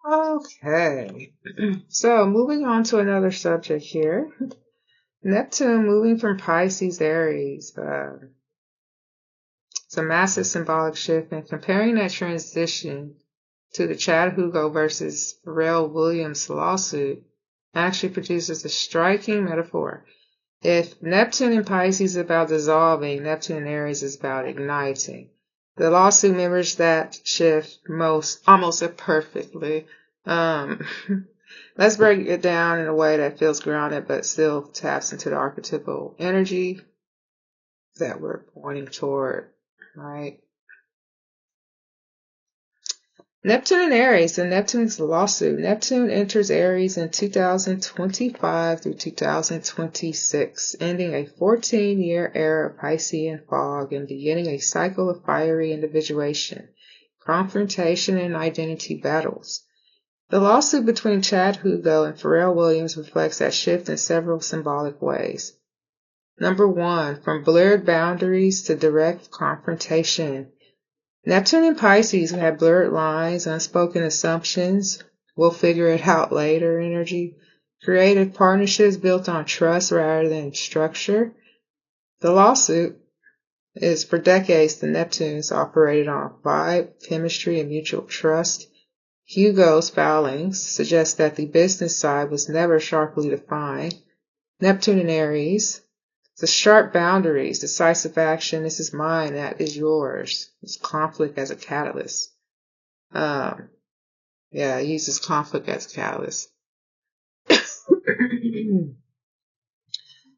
Okay, so moving on to another subject here. Neptune moving from Pisces, Aries. It's a massive symbolic shift, and comparing that transition to the Chad Hugo versus Pharrell Williams lawsuit actually produces a striking metaphor. If Neptune in Pisces is about dissolving, Neptune in Aries is about igniting. The lawsuit mirrors that shift almost perfectly. Um, let's break it down in a way that feels grounded but still taps into the archetypal energy that we're pointing toward, right? Neptune and Aries, and Neptune's lawsuit. Neptune enters Aries in 2025 through 2026, ending a 14-year era of Piscean fog and beginning a cycle of fiery individuation, confrontation, and identity battles. The lawsuit between Chad Hugo and Pharrell Williams reflects that shift in several symbolic ways. Number one, from blurred boundaries to direct confrontation. Neptune and Pisces have blurred lines, unspoken assumptions, we'll figure it out later energy, creative partnerships built on trust rather than structure. The lawsuit is for decades the Neptunes operated on vibe, chemistry, and mutual trust. Hugo's filings suggest that the business side was never sharply defined. Neptune and Aries. The sharp boundaries, decisive action, this is mine, that is yours. It's conflict as a catalyst. It uses conflict as a catalyst.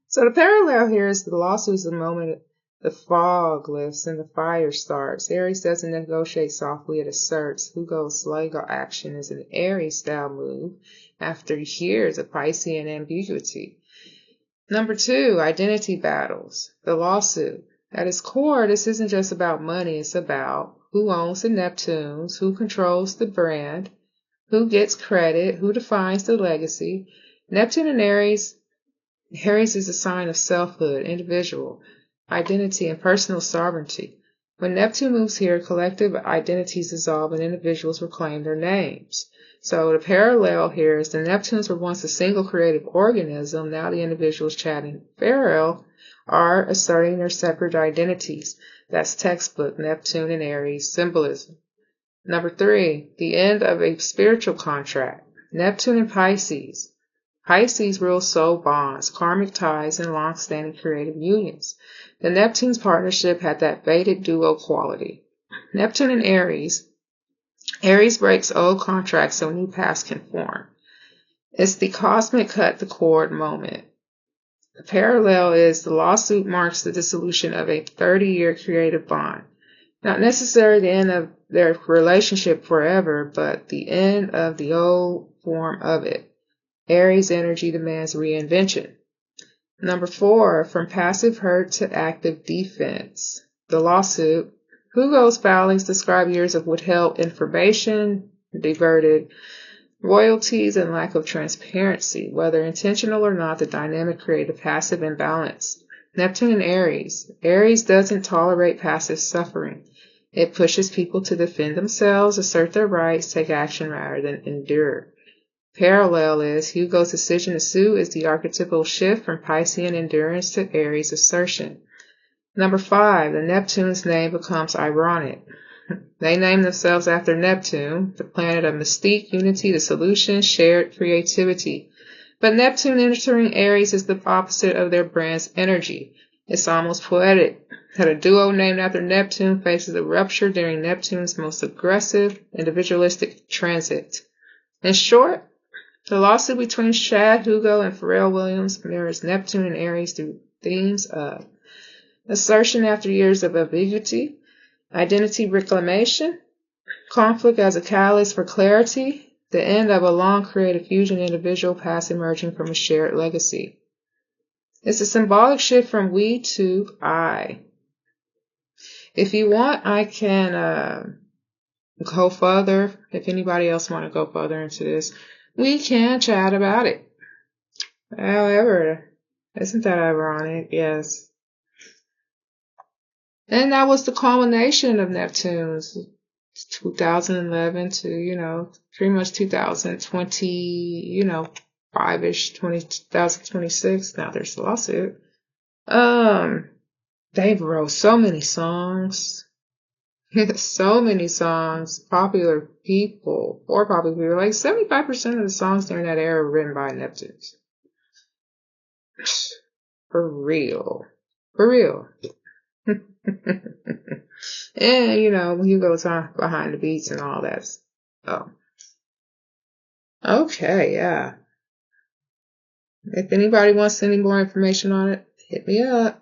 So the parallel here is the lawsuit is the moment the fog lifts and the fire starts. Aries doesn't negotiate softly, it asserts. Hugo's legal action is an Aries style move after years of Piscean ambiguity. Number two, identity battles. The lawsuit. At its core, this isn't just about money. It's about who owns the Neptunes, who controls the brand, who gets credit, who defines the legacy. Neptune and Aries. Aries is a sign of selfhood, individual, identity, and personal sovereignty. When Neptune moves here, collective identities dissolve and individuals reclaim their names. So the parallel here is the Neptunes were once a single creative organism. Now the individuals Chad and Pharrell are asserting their separate identities. That's textbook Neptune and Aries symbolism. Number three, the end of a spiritual contract. Neptune and Pisces. Pisces rules soul bonds, karmic ties, and long-standing creative unions. The Neptune's partnership had that fated duo quality. Neptune and Aries. Aries breaks old contracts so new paths can form. It's the cosmic cut the cord moment. The parallel is the lawsuit marks the dissolution of a 30-year creative bond. Not necessarily the end of their relationship forever, but the end of the old form of it. Aries energy demands reinvention. Number four, from passive hurt to active defense. The lawsuit. Hugo's filings describe years of withheld information, diverted royalties, and lack of transparency. Whether intentional or not, the dynamic creates a passive imbalance. Neptune and Aries. Aries doesn't tolerate passive suffering. It pushes people to defend themselves, assert their rights, take action rather than endure. Parallel is Hugo's decision to sue is the archetypal shift from Piscean endurance to Aries assertion. Number five, the Neptune's name becomes ironic. They name themselves after Neptune, the planet of mystique, unity, the solution, shared creativity. But Neptune entering Aries is the opposite of their brand's energy. It's almost poetic that a duo named after Neptune faces a rupture during Neptune's most aggressive, individualistic transit. In short, the lawsuit between Chad Hugo and Pharrell Williams mirrors Neptune and Aries through themes of assertion after years of ambiguity, identity reclamation, conflict as a catalyst for clarity, the end of a long creative fusion, individual paths emerging from a shared legacy. It's a symbolic shift from we to I. If you want, I can go further. If anybody else want to go further into this, we can chat about it. However, isn't that ironic? Yes. And that was the culmination of Neptunes. 2011 to, pretty much 2020, 5-ish, 2026. Now there's a lawsuit. They've wrote so many songs. So many songs, popular people, like 75% of the songs during that era were written by Neptunes. For real. For real. And, Hugo's behind the beats and all that. Oh. Okay, yeah. If anybody wants any more information on it, hit me up.